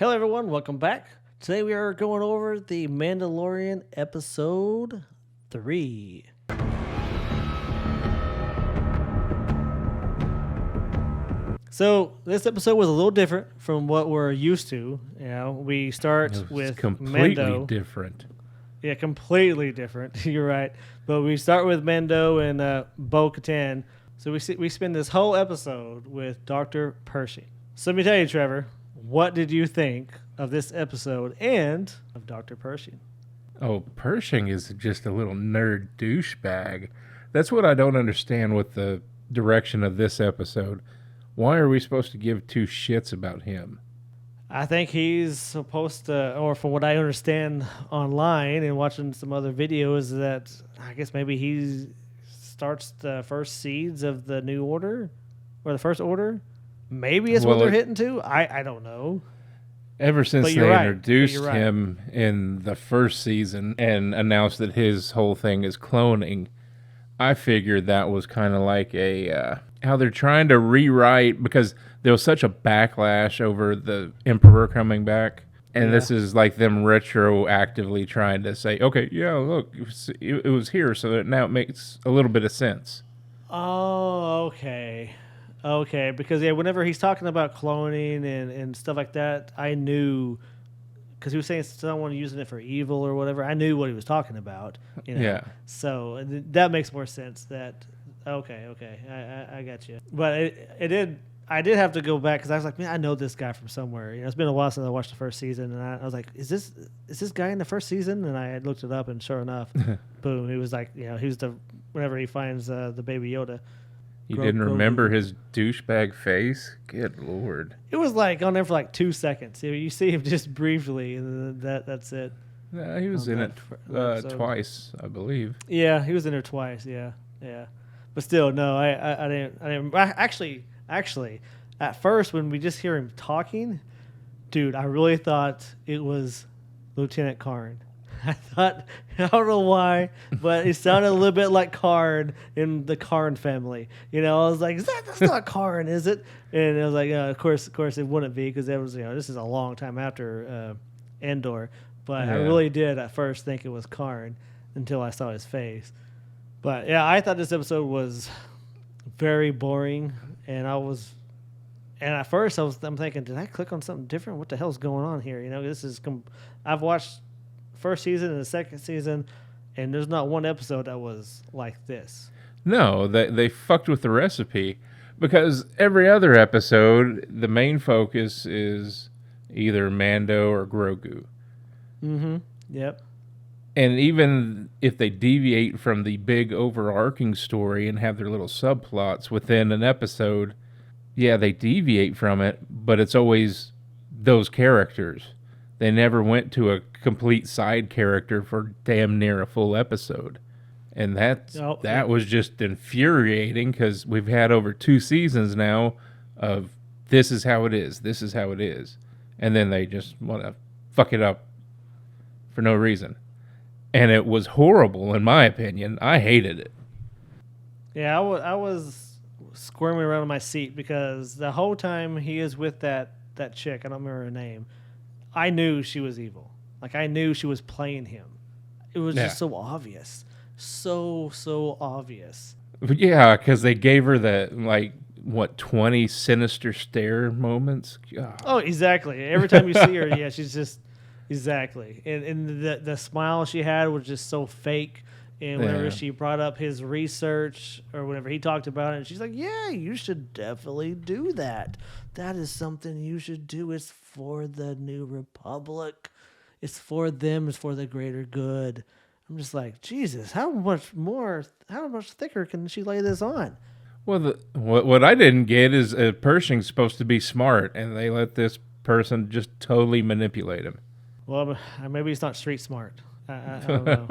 Hello, everyone. Welcome back. Today we are going over the Mandalorian episode 3. So this episode was a little different from what we're used to. We start with completely Mando. different. Yeah, completely different. You're right. But we start with Mando and Bo-Katan. So we spend this whole episode with Dr. Pershing. So let me tell you, Trevor, what did you think of this episode and of Dr. Pershing? Oh, Pershing is just a little nerd douchebag. That's what I don't understand with the direction of this episode. Why are we supposed to give two shits about him? I think he's supposed to, or from what I understand online and watching some other videos, that I guess maybe he starts the first seeds of the new order or the first order. Maybe it's what they're hitting to. I don't know. Ever since they introduced him in the first season and announced that his whole thing is cloning, I figured that was kind of like how they're trying to rewrite, because there was such a backlash over the Emperor coming back. And this is like them retroactively trying to say, okay, yeah, look, it was here, so that now it makes a little bit of sense. Oh, okay. Okay, because whenever he's talking about cloning and stuff like that, I knew, because he was saying someone using it for evil or whatever. I knew what he was talking about. Yeah. So that makes more sense. Okay, I got you. But I did have to go back because I was like, man, I know this guy from somewhere. It's been a while since I watched the first season, and I was like, is this guy in the first season? And I had looked it up, and sure enough, boom, he was like, he was whenever he finds the Baby Yoda. You didn't remember his douchebag face? Good Lord. It was like on there for like 2 seconds. You see him just briefly, and that's it. Yeah, he was in it twice, I believe. Yeah, he was in there twice. Yeah. But still, no, I didn't. Actually, at first when we just hear him talking, dude, I really thought it was Lieutenant Karn. I don't know why, but it sounded a little bit like Karn in the Karn family. I was like, that's not Karn, is it? And I was like, of course it wouldn't be, because this is a long time after Endor. But I really did at first think it was Karn until I saw his face. But yeah, I thought this episode was very boring, and at first I'm thinking, did I click on something different? What the hell's going on here? I've watched first season and the second season, and there's not one episode that was like this. No, they fucked with the recipe, because every other episode, the main focus is either Mando or Grogu. Mm-hmm. Yep. And even if they deviate from the big overarching story and have their little subplots within an episode, yeah, they deviate from it, but it's always those characters. They never went to a complete side character for damn near a full episode. And that was just infuriating, because we've had over 2 seasons now of this is how it is. And then they just want to fuck it up for no reason. And it was horrible, in my opinion. I hated it. Yeah, I was squirming around in my seat, because the whole time he is with that chick, I don't remember her name, I knew she was evil. Like, I knew she was playing him. It was just so obvious. So obvious. Yeah, because they gave her the, 20 sinister stare moments? God. Oh, exactly. Every time you see her, she's just... Exactly. And the smile she had was just so fake. And whenever she brought up his research, or whenever he talked about it, she's like, yeah, you should definitely do that. That is something you should do. It's for the New Republic. It's for them. It's for the greater good. I'm just like, Jesus, how much thicker can she lay this on? Well, what I didn't get is Pershing's supposed to be smart, and they let this person just totally manipulate him. Well, maybe he's not street smart. I don't know.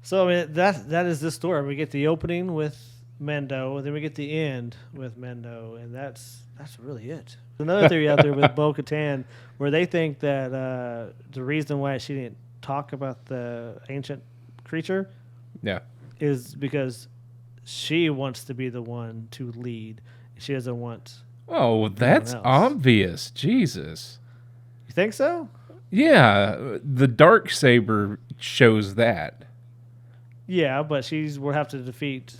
So I mean, that is this story. We get the opening with Mando, and then we get the end with Mando, and that's really it. Another theory out there with Bo-Katan, where they think that the reason why she didn't talk about the ancient creature, is because she wants to be the one to lead. She doesn't want. Oh, that's obvious. Jesus. think so? Yeah, the dark saber shows that. Yeah, but will have to defeat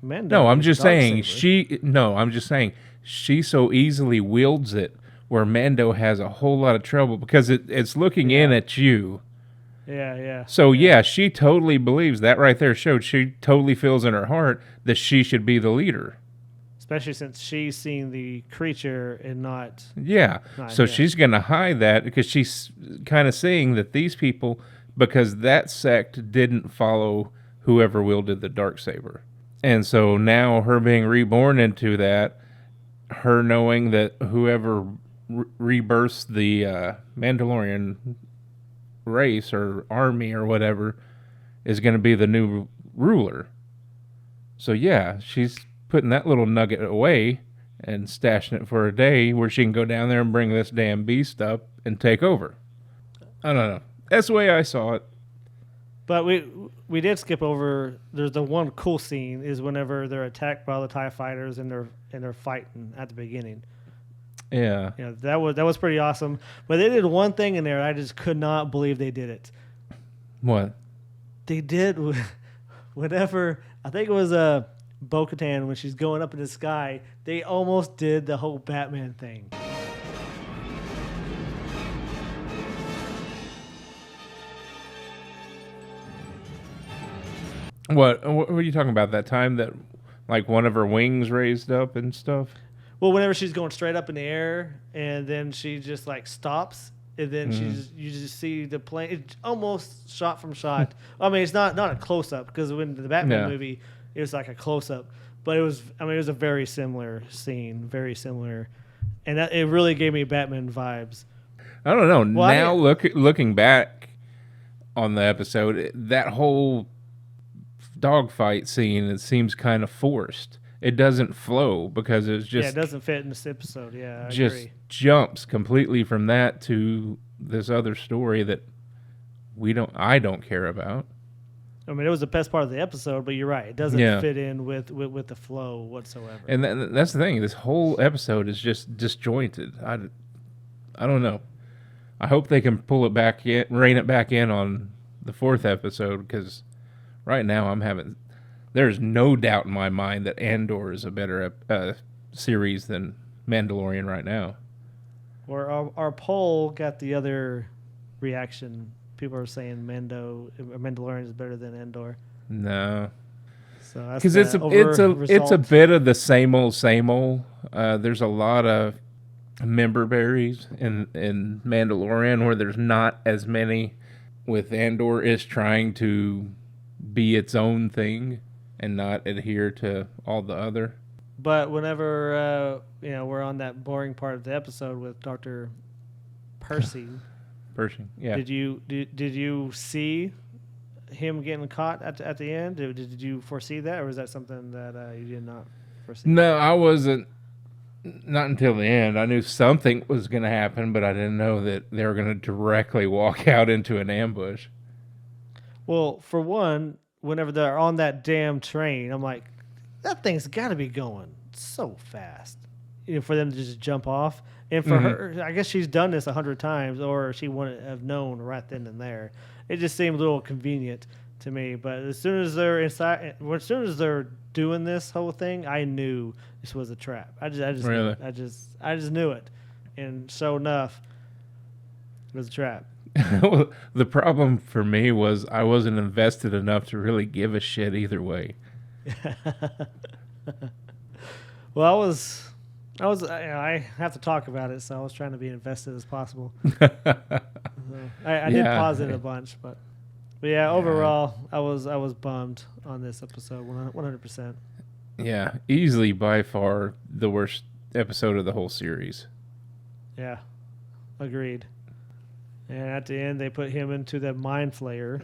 Mando. No, I'm with the just saying Darksaber. I'm just saying she so easily wields it where Mando has a whole lot of trouble because it's looking in Yeah. at you. Yeah. So yeah, she totally believes that right there showed she totally feels in her heart that she should be the leader. Especially since she's seen the creature and not. Yeah. So Yeah. she's going to hide that because she's kind of seeing that these people, because that sect didn't follow whoever wielded the dark saber. And so now her being reborn into that, her knowing that whoever rebirths the Mandalorian race or army or whatever is going to be the new ruler. So yeah, she's putting that little nugget away and stashing it for a day where she can go down there and bring this damn beast up and take over. I don't know. That's the way I saw it. But we did skip over. There's the one cool scene is whenever they're attacked by all the TIE fighters and they're fighting at the beginning. Yeah. You know, that was pretty awesome. But they did one thing in there I just could not believe they did it. What? They did whatever. I think it was Bo-Katan when she's going up in the sky. They almost did the whole Batman thing. What were you talking about? That time that like one of her wings raised up and stuff? Well, whenever she's going straight up in the air and then she just like stops and then you just see the plane. It's almost shot from shot. I mean, it's not a close up because when the Batman movie, it was like a close up, but it was a very similar scene, very similar, and it really gave me Batman vibes. I don't know. Well, now looking back on the episode, that whole dogfight scene, it seems kind of forced. It doesn't flow because it's just it doesn't fit in this episode. Yeah, I just agree. jumps completely from that to this other story that I don't care about. I mean, it was the best part of the episode, but you're right. It doesn't fit in with the flow whatsoever. And that's the thing. This whole episode is just disjointed. I don't know. I hope they can pull it back in, rein it back in on the 4th episode because right now there's no doubt in my mind that Andor is a better series than Mandalorian right now. Or our poll got the other reaction. People are saying Mandalorian is better than Andor. No, so that's because it's a bit of the same old. There's a lot of member berries in Mandalorian where there's not as many. With Andor is trying to be its own thing and not adhere to all the other. But whenever we're on that boring part of the episode with Dr. Pershing, yeah. Did you see him getting caught at the end? Did you foresee that, or was that something that you did not foresee? No, I wasn't. Not until the end. I knew something was going to happen, but I didn't know that they were going to directly walk out into an ambush. Well, for one, whenever they're on that damn train, I'm like, that thing's got to be going so fast, for them to just jump off. And for her, I guess she's done this 100 times, or she wouldn't have known right then and there. It just seemed a little convenient to me. But as soon as they're inside, as soon as they're doing this whole thing, I knew this was a trap. I just really? I just knew it. And sure enough, it was a trap. Well, the problem for me was I wasn't invested enough to really give a shit either way. Well, I have to talk about it, so I was trying to be invested as possible. I did pause it a bunch, but yeah, overall, I was bummed on this episode, 100%. Yeah, easily by far the worst episode of the whole series. Yeah, agreed. And at the end, they put him into the mind flayer.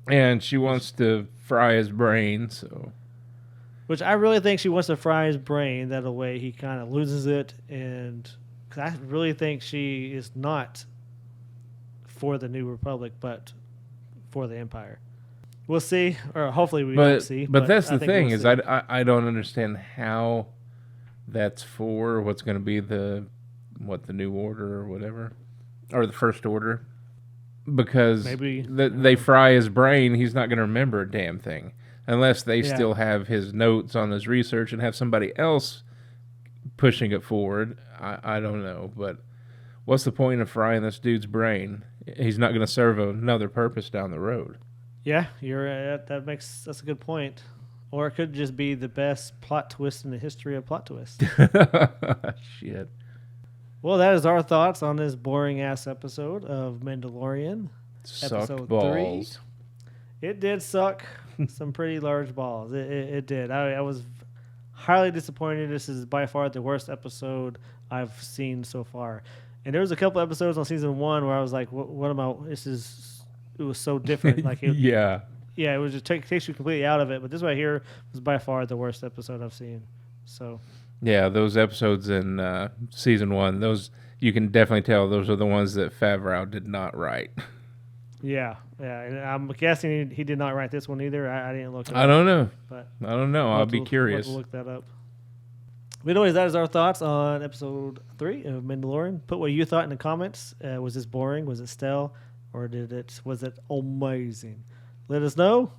And she wants to fry his brain, so... Which I really think she wants to fry his brain. That way he kind of loses it. And cause I really think she is not for the New Republic, but for the Empire. We'll see. Or hopefully we don't see. But that's the thing, we'll is I don't understand how that's for what's going to be the the New Order or whatever, or the First Order, because Maybe they fry his brain. He's not going to remember a damn thing unless they Yeah. still have his notes on his research and have somebody else pushing it forward. I don't know, but what's the point of frying this dude's brain? He's not going to serve another purpose down the road. Yeah, you're that's a good point. Or it could just be the best plot twist in the history of plot twists. Shit. Well, that is our thoughts on this boring ass episode of Mandalorian. Sucked Episode balls. 3. It did suck some pretty large balls. It did. I was highly disappointed. This is by far the worst episode I've seen so far. And there was a couple episodes on season 1 where I was like, "What am I? It was so different." Like, Yeah. yeah, it was just takes you completely out of it. But this right here was by far the worst episode I've seen. So Yeah, those episodes in season 1, those you can definitely tell those are the ones that Favreau did not write. yeah. And I'm guessing he did not write this one either. I didn't look it up. I don't know. But I don't know. I'll be curious. We'll look that up. But anyways, that is our thoughts on episode 3 of Mandalorian. Put what you thought in the comments. Was this boring? Was it stale? Or was it amazing? Let us know.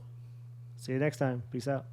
See you next time. Peace out.